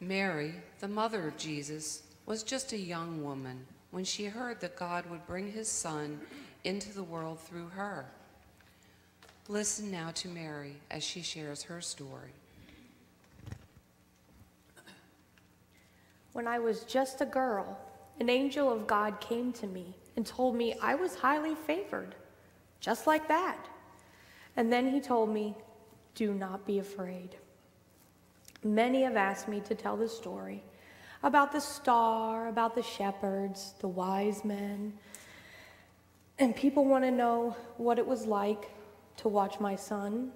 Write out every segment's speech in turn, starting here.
Mary, the mother of Jesus, was just a young woman when she heard that God would bring his son into the world through her. Listen now to Mary as she shares her story. When I was just a girl, an angel of God came to me and told me I was highly favored, just like that. And then he told me, do not be afraid. Many have asked me to tell the story about the star, about the shepherds, the wise men, and people want to know what it was like to watch my son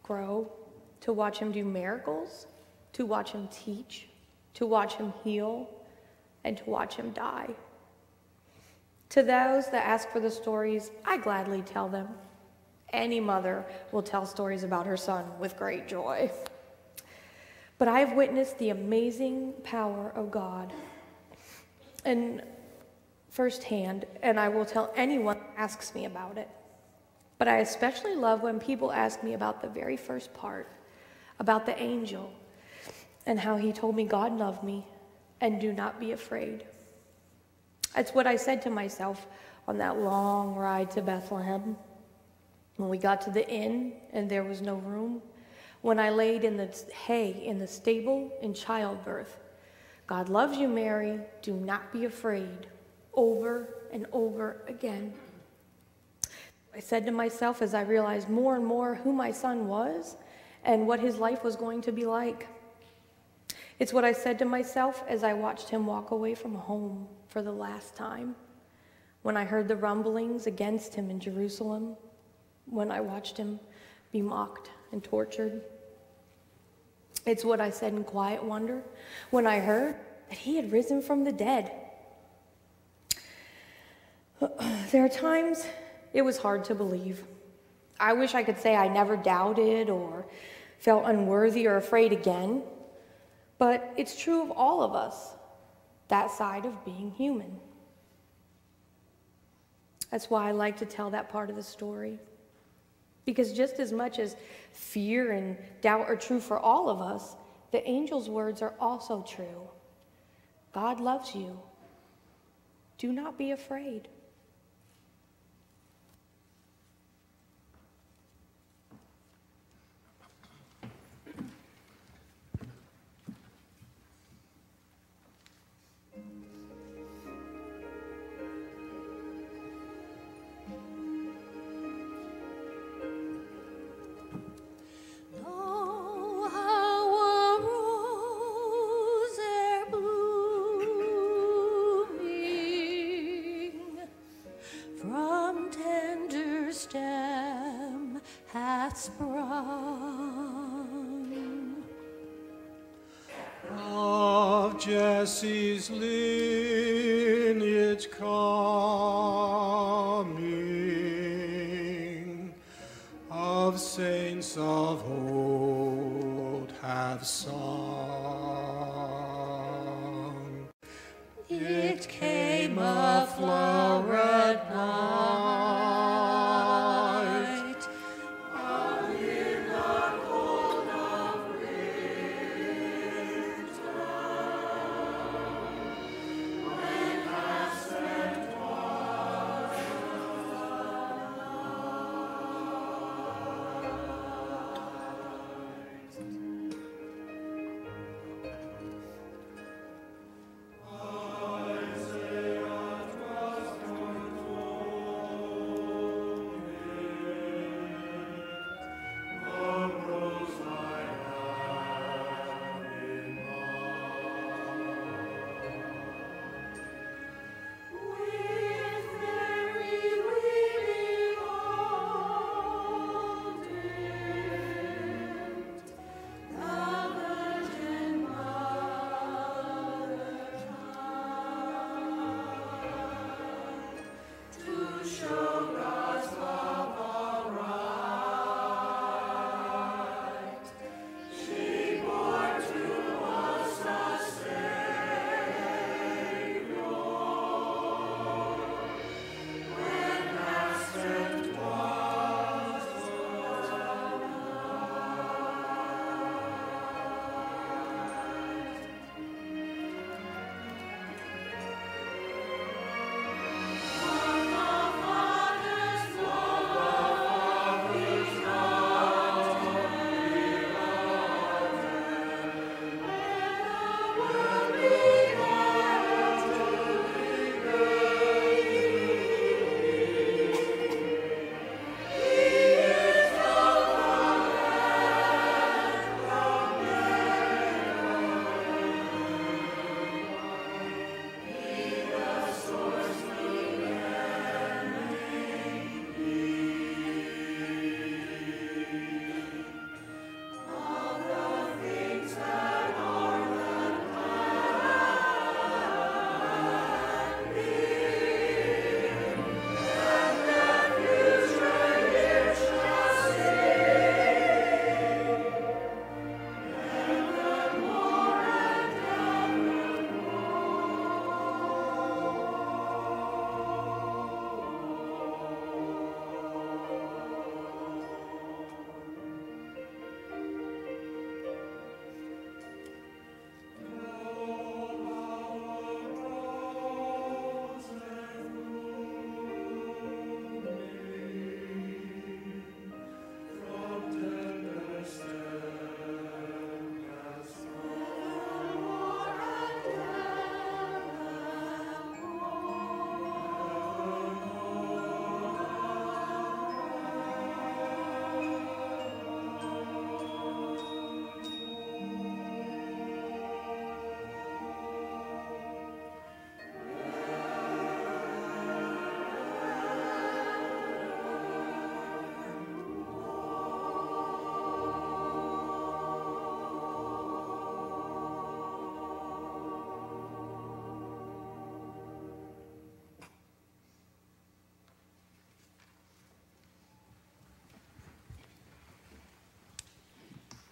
grow, to watch him do miracles, to watch him teach, to watch him heal, and to watch him die. To those that ask for the stories, I gladly tell them. Any mother will tell stories about her son with great joy. But I have witnessed the amazing power of God and firsthand, and I will tell anyone who asks me about it. But I especially love when people ask me about the very first part, about the angel, and how he told me God loved me and do not be afraid. That's what I said to myself on that long ride to Bethlehem. When we got to the inn and there was no room, when I laid in the hay in the stable in childbirth, God loves you, Mary, do not be afraid, over and over again. I said to myself as I realized more and more who my son was and what his life was going to be like. It's what I said to myself as I watched him walk away from home for the last time, when I heard the rumblings against him in Jerusalem, when I watched him be mocked and tortured. It's what I said in quiet wonder when I heard that he had risen from the dead. There are times it was hard to believe. I wish I could say I never doubted or felt unworthy or afraid again, but it's true of all of us, that side of being human. That's why I like to tell that part of the story. Because just as much as fear and doubt are true for all of us, the angel's words are also true. God loves you. Do not be afraid. Sprung of Jesse's lineage coming, of saints of old have sung. It came a flowered night.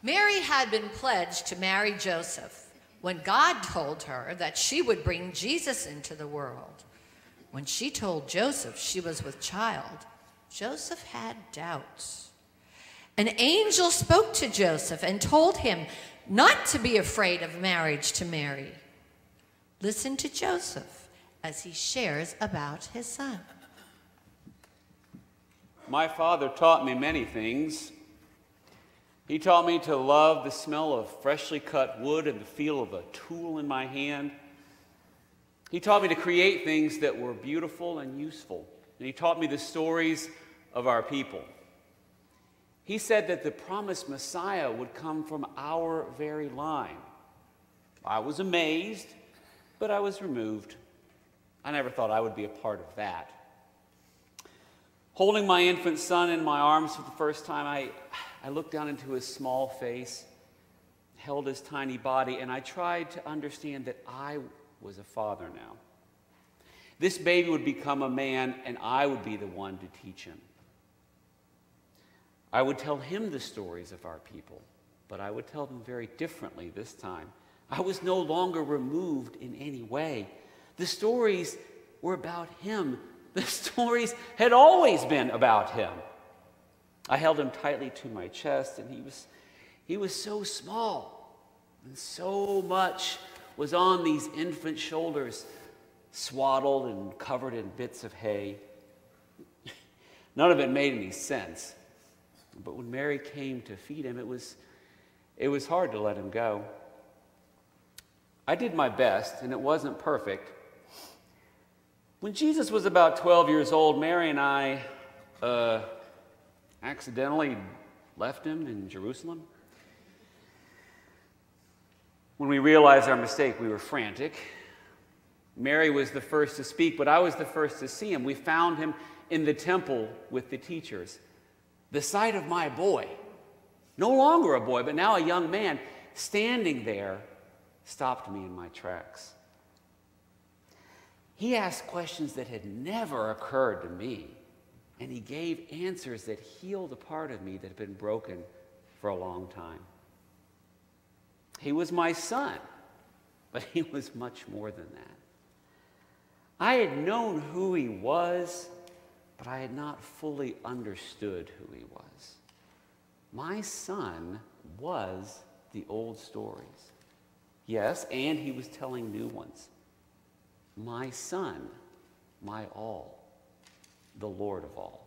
Mary had been pledged to marry Joseph when God told her that she would bring Jesus into the world. When she told Joseph she was with child, Joseph had doubts. An angel spoke to Joseph and told him not to be afraid of marriage to Mary. Listen to Joseph as he shares about his son. My father taught me many things. He taught me to love the smell of freshly cut wood and the feel of a tool in my hand. He taught me to create things that were beautiful and useful. And he taught me the stories of our people. He said that the promised Messiah would come from our very line. I was amazed, but I was removed. I never thought I would be a part of that. Holding my infant son in my arms for the first time, I looked down into his small face, held his tiny body, and I tried to understand that I was a father now. This baby would become a man, and I would be the one to teach him. I would tell him the stories of our people, but I would tell them very differently this time. I was no longer removed in any way. The stories were about him. The stories had always been about him. I held him tightly to my chest, and he was so small, and so much was on these infant shoulders, swaddled and covered in bits of hay. None of it made any sense. But when Mary came to feed him, it was hard to let him go. I did my best, and it wasn't perfect. When Jesus was about 12 years old, Mary and I accidentally left him in Jerusalem. When we realized our mistake, we were frantic. Mary was the first to speak, but I was the first to see him. We found him in the temple with the teachers. The sight of my boy, no longer a boy, but now a young man, standing there, stopped me in my tracks. He asked questions that had never occurred to me, and he gave answers that healed a part of me that had been broken for a long time. He was my son, but he was much more than that. I had known who he was, but I had not fully understood who he was. My son was the old stories. Yes, and he was telling new ones. My son, my all, the Lord of all.